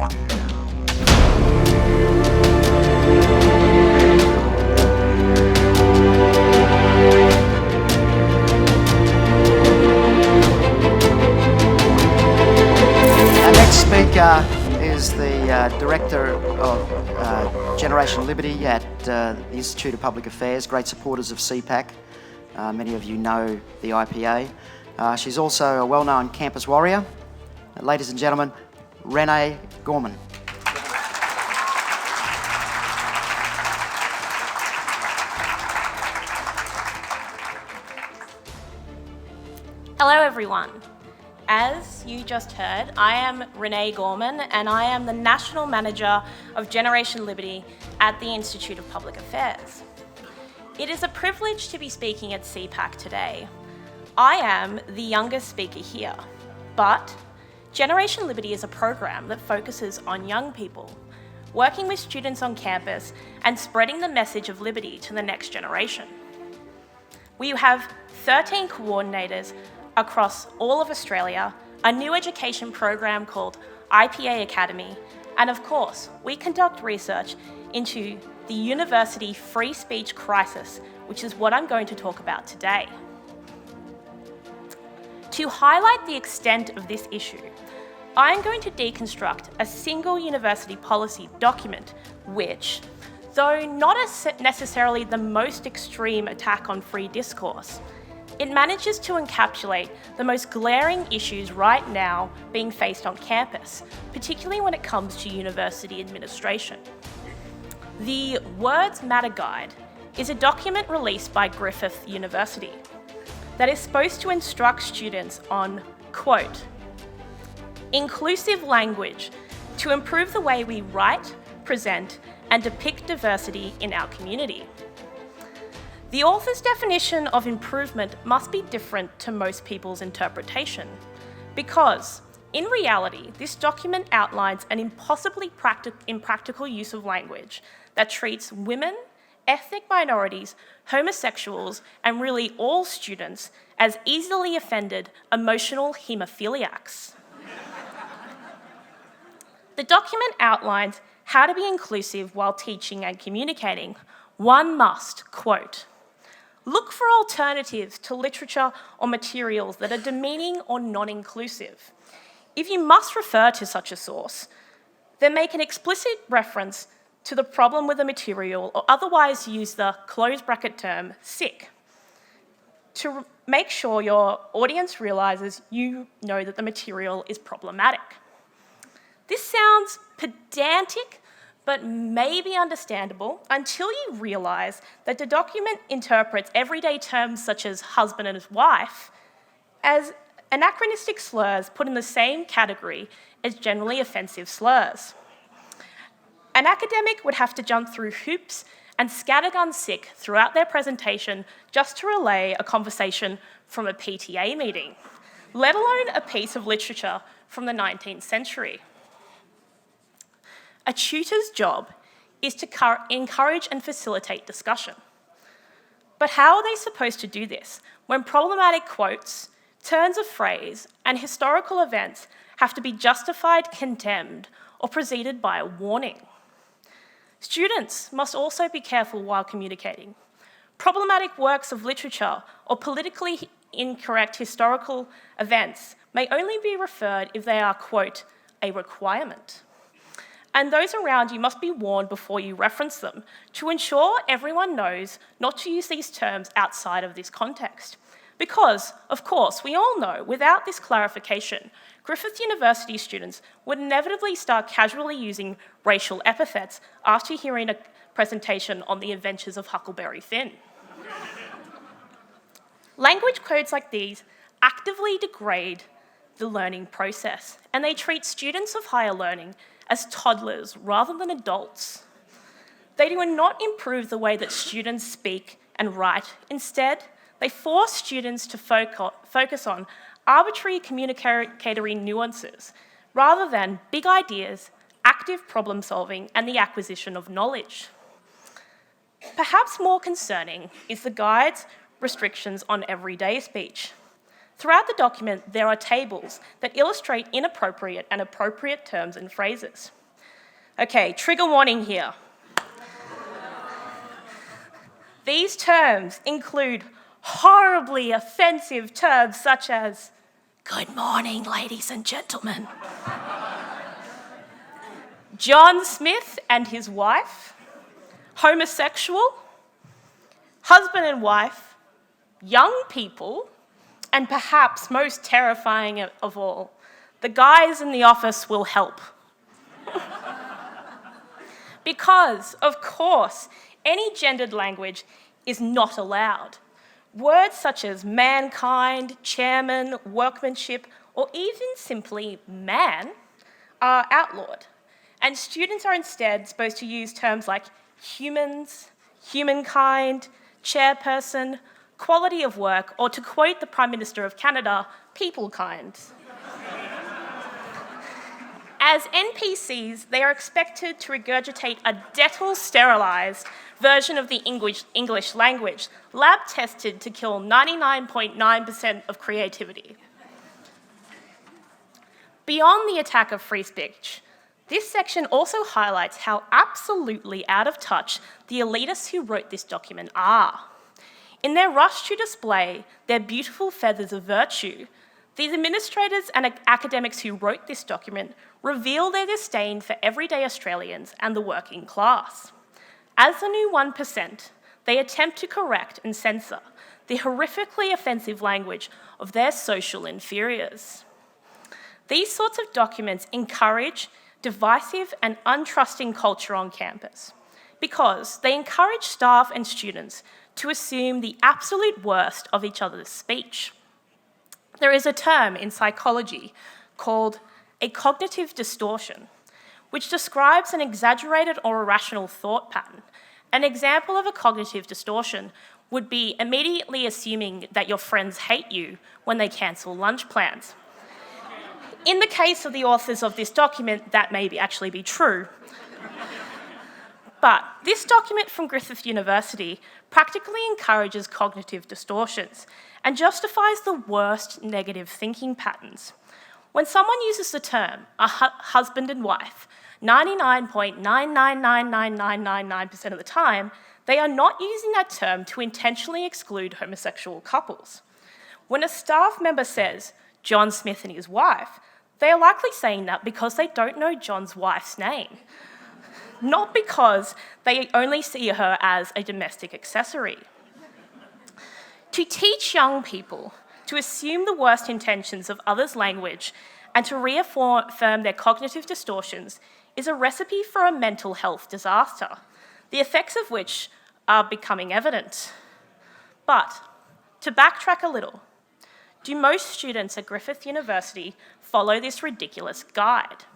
Our next speaker is the Director of Generation Liberty at the Institute of Public Affairs, great supporters of CPAC. Many of you know the IPA. She's also a well-known campus warrior. Ladies and gentlemen, Renee GORMAN. Hello everyone. As you just heard, I am Renee GORMAN and I am the National Manager of Generation Liberty at the Institute of Public Affairs. It is a privilege to be speaking at CPAC today. I am the youngest speaker here, but Generation Liberty is a program that focuses on young people, working with students on campus and spreading the message of liberty to the next generation. We have 13 coordinators across all of Australia, a new education program called IPA Academy, and of course, we conduct research into the university free speech crisis, which is what I'm going to talk about today. To highlight the extent of this issue, I'm going to deconstruct a single university policy document which, though not necessarily the most extreme attack on free discourse, it manages to encapsulate the most glaring issues right now being faced on campus, particularly when it comes to university administration. The Words Matter Guide is a document released by Griffith University that is supposed to instruct students on, quote, inclusive language to improve the way we write, present, and depict diversity in our community. The author's definition of improvement must be different to most people's interpretation, because, in reality, this document outlines an impossibly impractical use of language that treats women, ethnic minorities, homosexuals, and really all students as easily offended emotional haemophiliacs. The document outlines how to be inclusive while teaching and communicating. One must, quote, look for alternatives to literature or materials that are demeaning or non-inclusive. If you must refer to such a source, then make an explicit reference to the problem with the material or otherwise use the close bracket term sick to make sure your audience realises you know that the material is problematic. This sounds pedantic, but may be understandable until you realise that the document interprets everyday terms such as husband and his wife as anachronistic slurs put in the same category as generally offensive slurs. An academic would have to jump through hoops and scattergun sick throughout their presentation just to relay a conversation from a PTA meeting, let alone a piece of literature from the 19th century. A tutor's job is to encourage and facilitate discussion. But how are they supposed to do this when problematic quotes, turns of phrase, and historical events have to be justified, condemned, or preceded by a warning? Students must also be careful while communicating. Problematic works of literature or politically incorrect historical events may only be referred if they are, quote, a requirement. And those around you must be warned before you reference them to ensure everyone knows not to use these terms outside of this context. Because, of course, we all know without this clarification, Griffith University students would inevitably start casually using racial epithets after hearing a presentation on the adventures of Huckleberry Finn. Language codes like these actively degrade the learning process, and they treat students of higher learning as toddlers rather than adults. They do not improve the way that students speak and write. Instead, they force students to focus on arbitrary communicatory nuances rather than big ideas, active problem solving, and the acquisition of knowledge. Perhaps more concerning is the guide's restrictions on everyday speech. Throughout the document, there are tables that illustrate inappropriate and appropriate terms and phrases. Okay, trigger warning here. These terms include horribly offensive terms such as, "Good morning, ladies and gentlemen." John Smith and his wife, homosexual, husband and wife, young people, and perhaps most terrifying of all, the guys in the office will help. Because, of course, any gendered language is not allowed. Words such as mankind, chairman, workmanship, or even simply man are outlawed. And students are instead supposed to use terms like humans, humankind, chairperson, quality of work, or to quote the Prime Minister of Canada, peoplekind. As NPCs, they are expected to regurgitate a Dettol-sterilised version of the English language, lab-tested to kill 99.9% of creativity. Beyond the attack of free speech, this section also highlights how absolutely out of touch the elitists who wrote this document are. In their rush to display their beautiful feathers of virtue, these administrators and academics who wrote this document reveal their disdain for everyday Australians and the working class. As the new 1%, they attempt to correct and censor the horrifically offensive language of their social inferiors. These sorts of documents encourage divisive and untrusting culture on campus because they encourage staff and students to assume the absolute worst of each other's speech. There is a term in psychology called a cognitive distortion, which describes an exaggerated or irrational thought pattern. An example of a cognitive distortion would be immediately assuming that your friends hate you when they cancel lunch plans. In the case of the authors of this document, that may actually be true. But this document from Griffith University practically encourages cognitive distortions and justifies the worst negative thinking patterns. When someone uses the term a husband and wife, 99.9999999% of the time, they are not using that term to intentionally exclude homosexual couples. When a staff member says John Smith and his wife, they are likely saying that because they don't know John's wife's name, not because they only see her as a domestic accessory. To teach young people to assume the worst intentions of others' language and to reaffirm their cognitive distortions is a recipe for a mental health disaster, the effects of which are becoming evident. But to backtrack a little, do most students at Griffith University follow this ridiculous guide?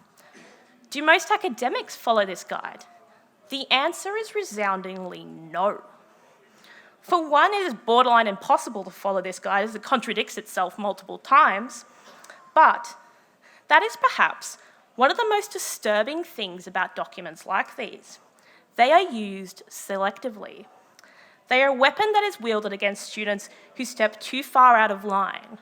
Do most academics follow this guide? The answer is resoundingly no. For one, it is borderline impossible to follow this guide as it contradicts itself multiple times, but that is perhaps one of the most disturbing things about documents like these. They are used selectively. They are a weapon that is wielded against students who step too far out of line,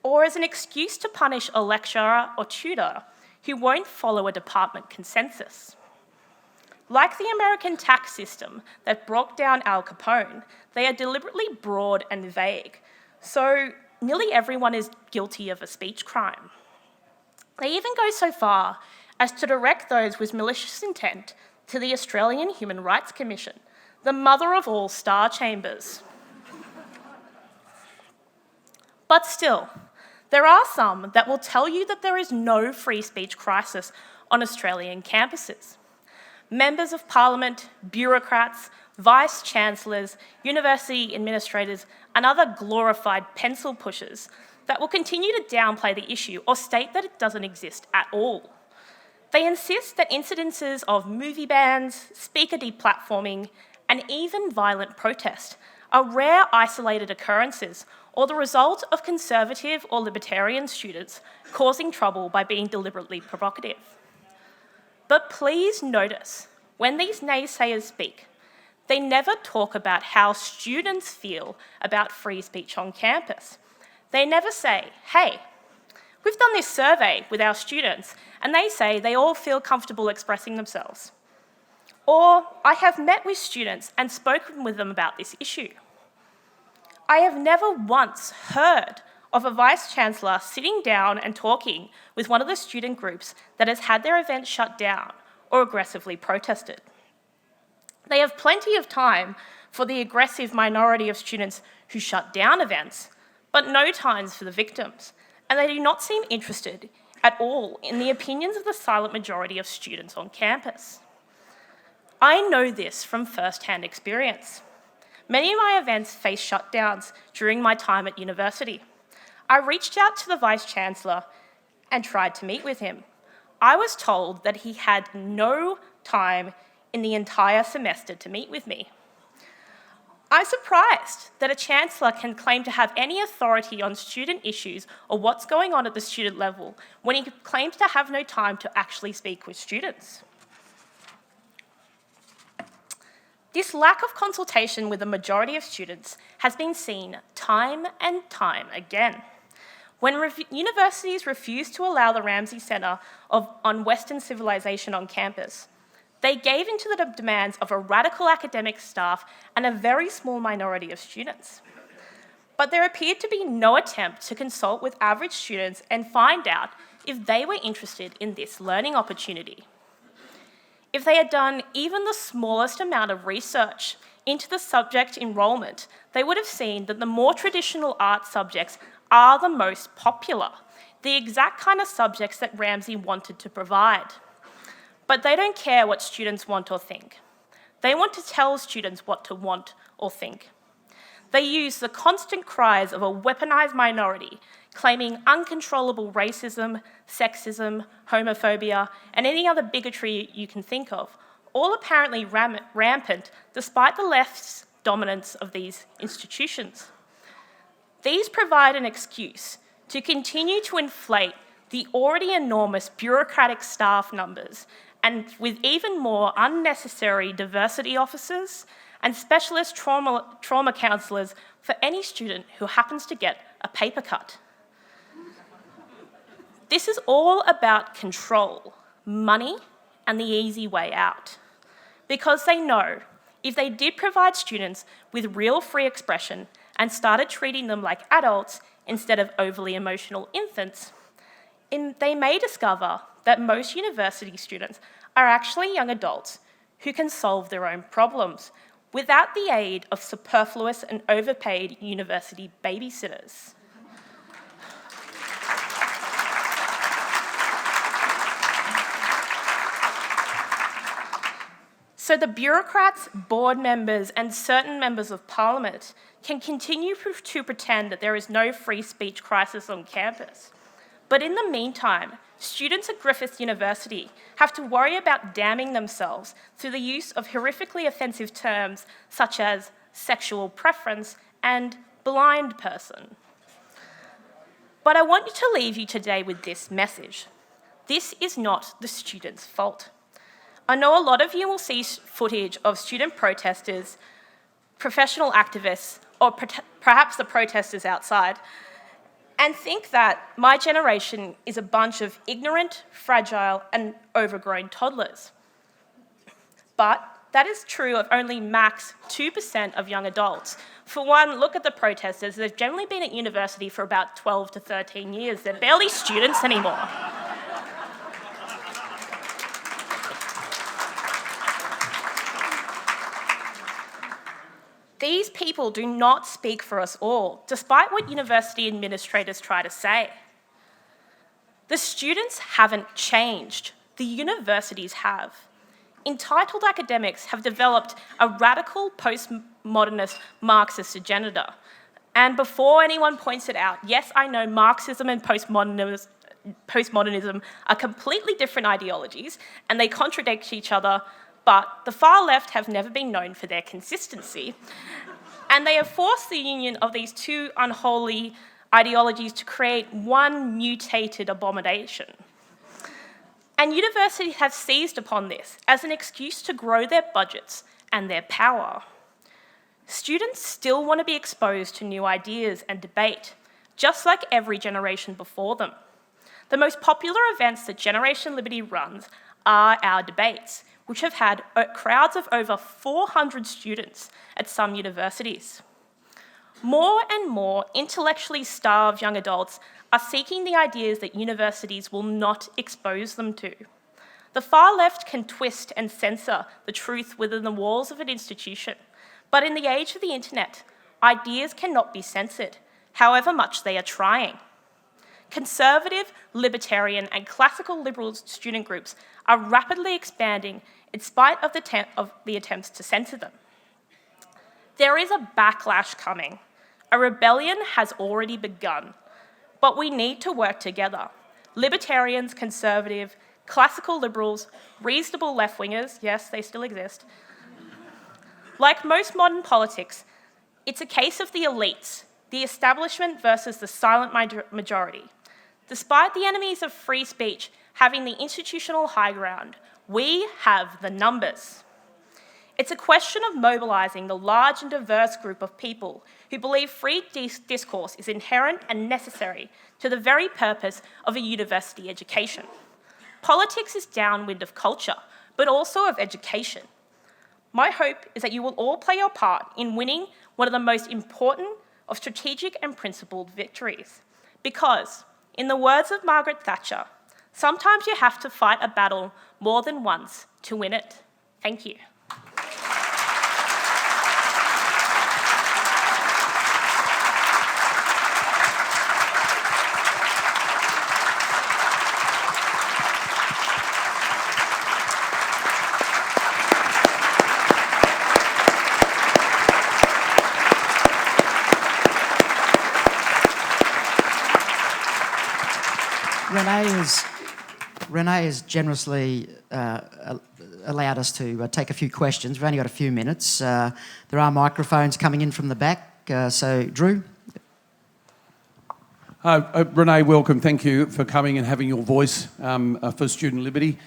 or as an excuse to punish a lecturer or tutor who won't follow a department consensus. Like the American tax system that brought down Al Capone, they are deliberately broad and vague, so nearly everyone is guilty of a speech crime. They even go so far as to direct those with malicious intent to the Australian Human Rights Commission, the mother of all star chambers. But still, there are some that will tell you that there is no free speech crisis on Australian campuses. Members of Parliament, bureaucrats, vice-chancellors, university administrators, and other glorified pencil pushers that will continue to downplay the issue or state that it doesn't exist at all. They insist that incidences of movie bans, speaker deplatforming, and even violent protest are rare isolated occurrences or the result of conservative or libertarian students causing trouble by being deliberately provocative. But please notice, when these naysayers speak, they never talk about how students feel about free speech on campus. They never say, hey, We've done this survey with our students, and they say they all feel comfortable expressing themselves. Or I have met with students and spoken with them about this issue. I have never once heard of a Vice-Chancellor sitting down and talking with one of the student groups that has had their event shut down or aggressively protested. They have plenty of time for the aggressive minority of students who shut down events, but no time for the victims, and they do not seem interested at all in the opinions of the silent majority of students on campus. I know this from first-hand experience. Many of my events faced shutdowns during my time at university. I reached out to the Vice-Chancellor and tried to meet with him. I was told that he had no time in the entire semester to meet with me. I'm surprised that a Chancellor can claim to have any authority on student issues or what's going on at the student level when he claims to have no time to actually speak with students. This lack of consultation with the majority of students has been seen time and time again. When universities refused to allow the Ramsay Centre on Western Civilization on campus, they gave in to the demands of a radical academic staff and a very small minority of students. But there appeared to be no attempt to consult with average students and find out if they were interested in this learning opportunity. If they had done even the smallest amount of research into the subject enrolment, they would have seen that the more traditional art subjects are the most popular, the exact kind of subjects that Ramsay wanted to provide. But they don't care what students want or think. They want to tell students what to want or think. They use the constant cries of a weaponized minority, claiming uncontrollable racism, sexism, homophobia, and any other bigotry you can think of, all apparently rampant despite the left's dominance of these institutions. These provide an excuse to continue to inflate the already enormous bureaucratic staff numbers, and with even more unnecessary diversity officers and specialist trauma counsellors for any student who happens to get a paper cut. This is all about control, money, and the easy way out. Because they know if they did provide students with real free expression and started treating them like adults instead of overly emotional infants, they may discover that most university students are actually young adults who can solve their own problems without the aid of superfluous and overpaid university babysitters. So the bureaucrats, board members, and certain members of parliament can continue to pretend that there is no free speech crisis on campus. But in the meantime, students at Griffith University have to worry about damning themselves through the use of horrifically offensive terms such as sexual preference and blind person. But I want to leave you today with this message. This is not the students' fault. I know a lot of you will see footage of student protesters, professional activists, or perhaps the protesters outside, and think that my generation is a bunch of ignorant, fragile, and overgrown toddlers. But that is true of only max 2% of young adults. For one, look at the protesters. They've generally been at university for about 12 to 13 years. They're barely students anymore. These people do not speak for us all, despite what university administrators try to say. The students haven't changed, the universities have. Entitled academics have developed a radical postmodernist Marxist agenda. And before anyone points it out, yes, I know Marxism and postmodernism are completely different ideologies and they contradict each other, but the far left have never been known for their consistency. And they have forced the union of these two unholy ideologies to create one mutated abomination. And universities have seized upon this as an excuse to grow their budgets and their power. Students still want to be exposed to new ideas and debate, just like every generation before them. The most popular events that Generation Liberty runs are our debates, which have had crowds of over 400 students at some universities. More and more intellectually starved young adults are seeking the ideas that universities will not expose them to. The far left can twist and censor the truth within the walls of an institution, but in the age of the internet, ideas cannot be censored, however much they are trying. Conservative, libertarian, and classical liberal student groups are rapidly expanding in spite of the attempts to censor them. There is a backlash coming. A rebellion has already begun, but we need to work together. Libertarians, conservative, classical liberals, reasonable left-wingers, yes, they still exist. Like most modern politics, it's a case of the elites, the establishment versus the silent majority. Despite the enemies of free speech having the institutional high ground, we have the numbers. It's a question of mobilising the large and diverse group of people who believe free discourse is inherent and necessary to the very purpose of a university education. Politics is downwind of culture, but also of education. My hope is that you will all play your part in winning one of the most important of strategic and principled victories. Because, in the words of Margaret Thatcher, sometimes you have to fight a battle more than once to win it. Thank you. Renee has generously allowed us to take a few questions. We've only got a few minutes. There are microphones coming in from the back. So, Drew? Renee, welcome. Thank you for coming and having your voice for student liberty.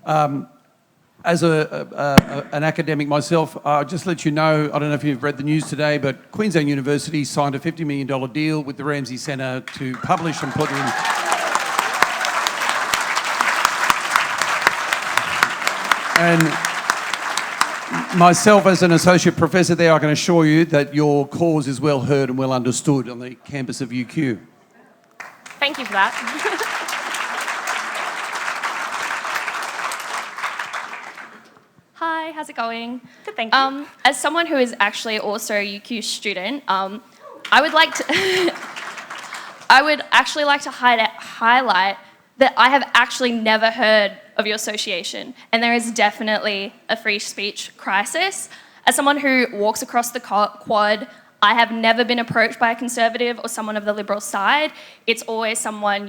As an academic myself, I'll just let you know, I don't know if you've read the news today, but Queensland University signed a $50 million deal with the Ramsay Centre to publish and put in... And myself, as an associate professor there, I can assure you that your cause is well heard and well understood on the campus of UQ. Thank you for that. Hi, how's it going? Good, thank you. As someone who is actually also a UQ student, I would actually like to highlight that I have actually never heard of your association, and there is definitely a free speech crisis. As someone who walks across the quad, I have never been approached by a conservative or someone of the liberal side. It's always someone,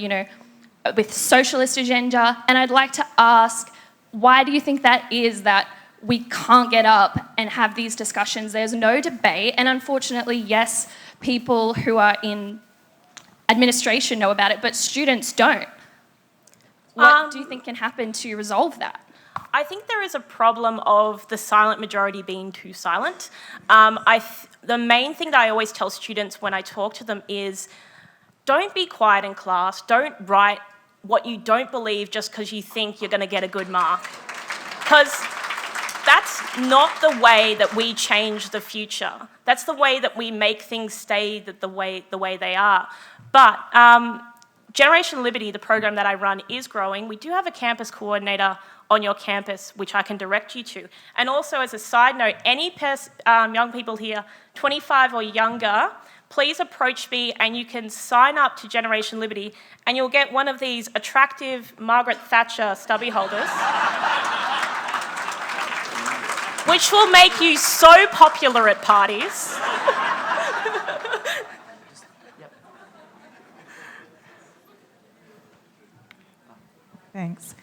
with socialist agenda, and I'd like to ask, why do you think that is that we can't get up and have these discussions? There's no debate, and unfortunately, yes, people who are in administration know about it, but students don't. What do you think can happen to resolve that? I think there is a problem of the silent majority being too silent. The main thing that I always tell students when I talk to them is, don't be quiet in class, don't write what you don't believe just because you think you're going to get a good mark. Because that's not the way that we change the future. That's the way that we make things stay the way they are. But Generation Liberty, the program that I run, is growing. We do have a campus coordinator on your campus, which I can direct you to. And also, as a side note, any young people here, 25 or younger, please approach me and you can sign up to Generation Liberty and you'll get one of these attractive Margaret Thatcher stubby holders, which will make you so popular at parties. Thanks.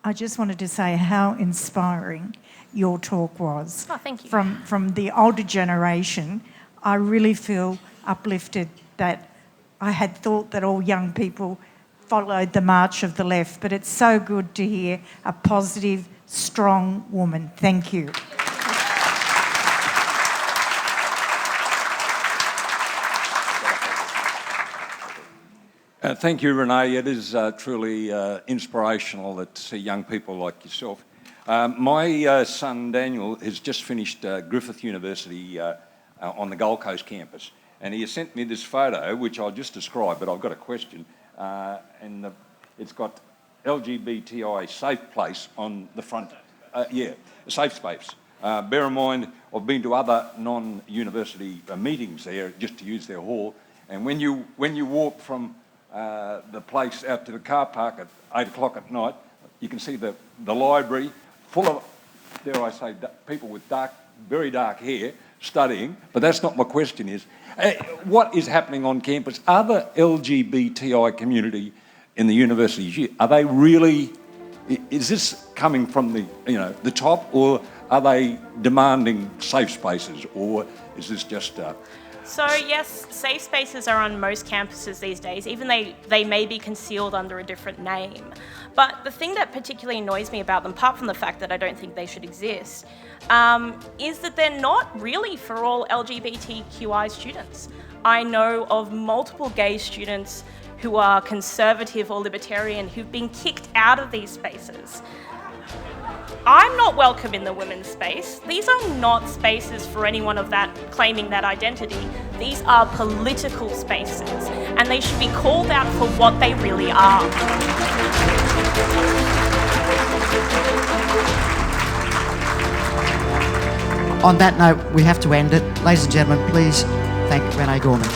I just wanted to say how inspiring your talk was. Oh, thank you. From the older generation, I really feel uplifted that I had thought that all young people followed the march of the left, but it's so good to hear a positive, strong woman. Thank you. Thank you, Renee. It is truly inspirational to see young people like yourself. My son Daniel has just finished Griffith University on the Gold Coast campus, and he has sent me this photo, which I'll just describe, but I've got a question. It's got LGBTI safe place on the front. A safe space. Bear in mind, I've been to other non-university meetings there just to use their hall, and when you walk from the place out to the car park at 8 o'clock at night, you can see the library full of, dare I say, people with very dark hair studying, but that's not my question is. What is happening on campus? Are the LGBTI community in the universities here, are they really, is this coming from the top, or are they demanding safe spaces, or is this just... So yes, safe spaces are on most campuses these days, even they may be concealed under a different name. But the thing that particularly annoys me about them, apart from the fact that I don't think they should exist, is that they're not really for all LGBTQI students. I know of multiple gay students who are conservative or libertarian who've been kicked out of these spaces. I'm not welcome in the women's space. These are not spaces for anyone of that claiming that identity. These are political spaces, and they should be called out for what they really are. On that note, we have to end it. Ladies and gentlemen, please thank Renee Gorman.